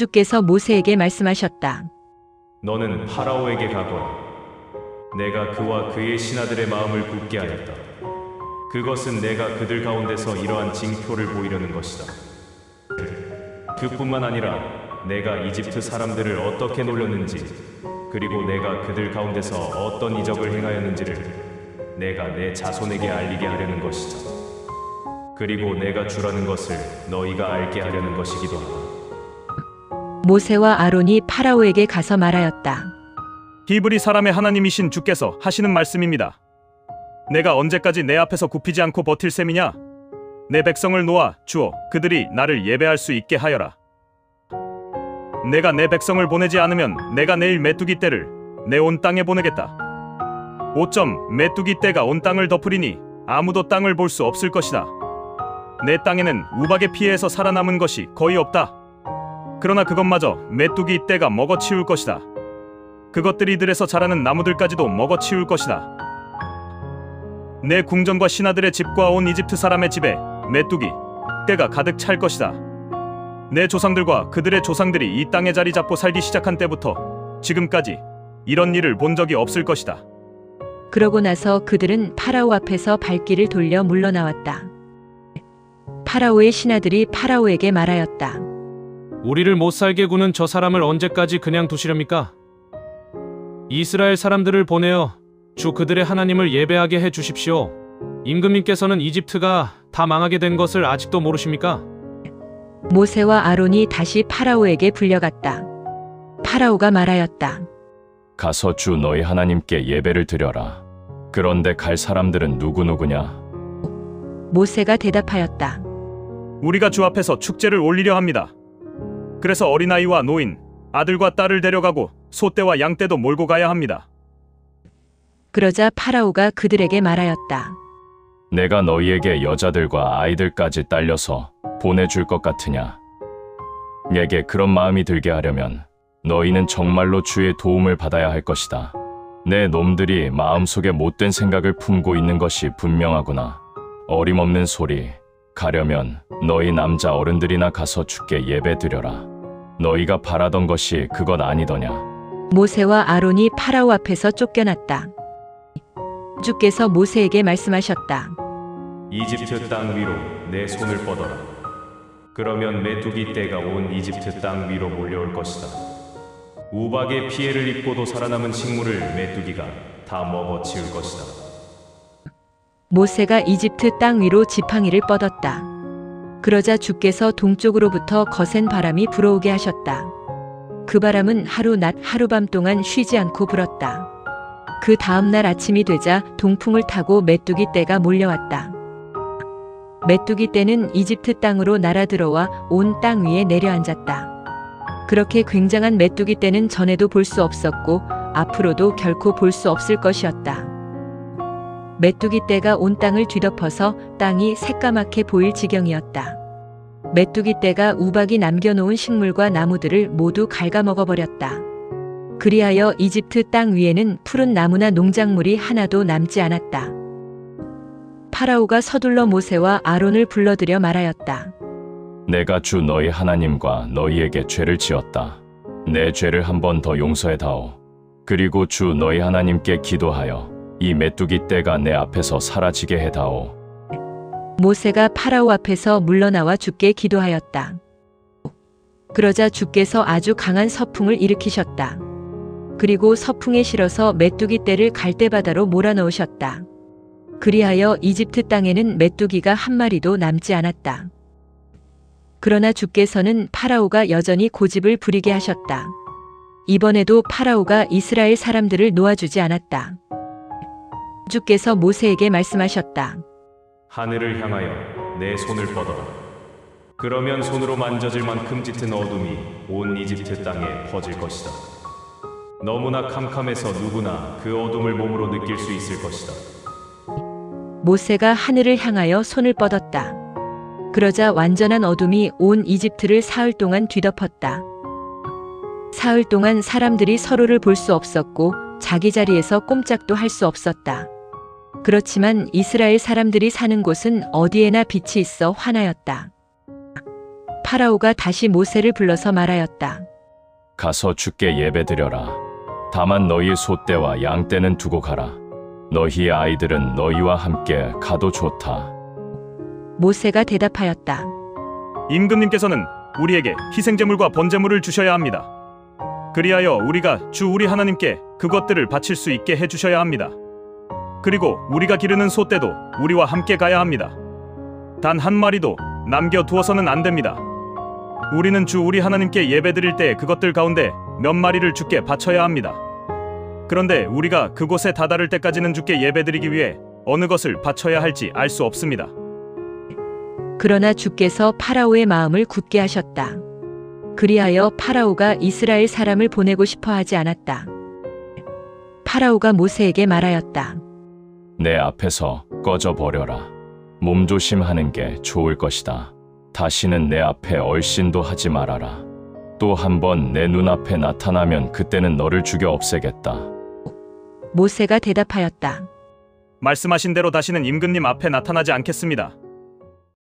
주께서 모세에게 말씀하셨다. 너는 파라오에게 가거라. 내가 그와 그의 신하들의 마음을 굳게 하였다. 그것은 내가 그들 가운데서 이러한 징표를 보이려는 것이다. 그뿐만 아니라 내가 이집트 사람들을 어떻게 놀렸는지, 그리고 내가 그들 가운데서 어떤 이적을 행하였는지를 내가 내 자손에게 알리게 하려는 것이다. 그리고 내가 주라는 것을 너희가 알게 하려는 것이기도 하다. 모세와 아론이 파라오에게 가서 말하였다. 히브리 사람의 하나님이신 주께서 하시는 말씀입니다. 내가 언제까지 내 앞에서 굽히지 않고 버틸 셈이냐? 내 백성을 놓아 주어 그들이 나를 예배할 수 있게 하여라. 내가 내 백성을 보내지 않으면 내가 내일 메뚜기 떼를 내 온 땅에 보내겠다. 5점 메뚜기 떼가 온 땅을 덮으리니 아무도 땅을 볼 수 없을 것이다. 내 땅에는 우박의 피해에서 살아남은 것이 거의 없다. 그러나 그것마저 메뚜기 떼가 먹어치울 것이다. 그것들이 들에서 자라는 나무들까지도 먹어치울 것이다. 내 궁전과 신하들의 집과 온 이집트 사람의 집에 메뚜기 떼가 가득 찰 것이다. 내 조상들과 그들의 조상들이 이 땅에 자리 잡고 살기 시작한 때부터 지금까지 이런 일을 본 적이 없을 것이다. 그러고 나서 그들은 파라오 앞에서 발길을 돌려 물러나왔다. 파라오의 신하들이 파라오에게 말하였다. 우리를 못 살게 구는 저 사람을 언제까지 그냥 두시렵니까? 이스라엘 사람들을 보내어 주 그들의 하나님을 예배하게 해 주십시오. 임금님께서는 이집트가 다 망하게 된 것을 아직도 모르십니까? 모세와 아론이 다시 파라오에게 불려갔다. 파라오가 말하였다. 가서 주 너희 하나님께 예배를 드려라. 그런데 갈 사람들은 누구누구냐? 모세가 대답하였다. 우리가 주 앞에서 축제를 올리려 합니다. 그래서 어린아이와 노인, 아들과 딸을 데려가고 소떼와 양떼도 몰고 가야 합니다. 그러자 파라오가 그들에게 말하였다. 내가 너희에게 여자들과 아이들까지 딸려서 보내줄 것 같으냐? 내게 그런 마음이 들게 하려면 너희는 정말로 주의 도움을 받아야 할 것이다. 내 놈들이 마음속에 못된 생각을 품고 있는 것이 분명하구나. 어림없는 소리. 가려면 너희 남자 어른들이나 가서 주께 예배드려라. 너희가 바라던 것이 그것 아니더냐? 모세와 아론이 파라오 앞에서 쫓겨났다. 주께서 모세에게 말씀하셨다. 이집트 땅 위로 내 손을 뻗어라. 그러면 메뚜기 떼가 온 이집트 땅 위로 몰려올 것이다. 우박의 피해를 입고도 살아남은 식물을 메뚜기가 다 먹어치울 것이다. 모세가 이집트 땅 위로 지팡이를 뻗었다. 그러자 주께서 동쪽으로부터 거센 바람이 불어오게 하셨다. 그 바람은 하루 낮 하루밤 동안 쉬지 않고 불었다. 그 다음 날 아침이 되자 동풍을 타고 메뚜기 떼가 몰려왔다. 메뚜기 떼는 이집트 땅으로 날아들어와 온 땅 위에 내려앉았다. 그렇게 굉장한 메뚜기 떼는 전에도 볼 수 없었고 앞으로도 결코 볼 수 없을 것이었다. 메뚜기 떼가 온 땅을 뒤덮어서 땅이 새까맣게 보일 지경이었다. 메뚜기 떼가 우박이 남겨놓은 식물과 나무들을 모두 갉아먹어버렸다. 그리하여 이집트 땅 위에는 푸른 나무나 농작물이 하나도 남지 않았다. 파라오가 서둘러 모세와 아론을 불러들여 말하였다. 내가 주 너희 하나님과 너희에게 죄를 지었다. 내 죄를 한 번 더 용서해다오. 그리고 주 너희 하나님께 기도하여 이 메뚜기 떼가 내 앞에서 사라지게 해다오. 모세가 파라오 앞에서 물러나와 주께 기도하였다. 그러자 주께서 아주 강한 서풍을 일으키셨다. 그리고 서풍에 실어서 메뚜기 떼를 갈대바다로 몰아넣으셨다. 그리하여 이집트 땅에는 메뚜기가 한 마리도 남지 않았다. 그러나 주께서는 파라오가 여전히 고집을 부리게 하셨다. 이번에도 파라오가 이스라엘 사람들을 놓아주지 않았다. 주께서 모세에게 말씀하셨다. 하늘을 향하여 내 손을 뻗어라. 그러면 손으로 만져질 만큼 짙은 어둠이 온 이집트 땅에 퍼질 것이다. 너무나 캄캄해서 누구나 그 어둠을 몸으로 느낄 수 있을 것이다. 모세가 하늘을 향하여 손을 뻗었다. 그러자 완전한 어둠이 온 이집트를 사흘 동안 뒤덮었다. 사흘 동안 사람들이 서로를 볼 수 없었고 자기 자리에서 꼼짝도 할 수 없었다. 그렇지만 이스라엘 사람들이 사는 곳은 어디에나 빛이 있어 환하였다. 파라오가 다시 모세를 불러서 말하였다. 가서 주께 예배드려라. 다만 너희의 소떼와 양떼는 두고 가라. 너희의 아이들은 너희와 함께 가도 좋다. 모세가 대답하였다. 임금님께서는 우리에게 희생제물과 번제물을 주셔야 합니다. 그리하여 우리가 주 우리 하나님께 그것들을 바칠 수 있게 해주셔야 합니다. 그리고 우리가 기르는 소떼도 우리와 함께 가야 합니다. 단 한 마리도 남겨두어서는 안 됩니다. 우리는 주 우리 하나님께 예배드릴 때 그것들 가운데 몇 마리를 주께 바쳐야 합니다. 그런데 우리가 그곳에 다다를 때까지는 주께 예배드리기 위해 어느 것을 바쳐야 할지 알 수 없습니다. 그러나 주께서 파라오의 마음을 굳게 하셨다. 그리하여 파라오가 이스라엘 사람을 보내고 싶어 하지 않았다. 파라오가 모세에게 말하였다. 내 앞에서 꺼져 버려라. 몸조심하는 게 좋을 것이다. 다시는 내 앞에 얼씬도 하지 말아라. 또 한 번 내 눈앞에 나타나면 그때는 너를 죽여 없애겠다. 모세가 대답하였다. 말씀하신 대로 다시는 임금님 앞에 나타나지 않겠습니다.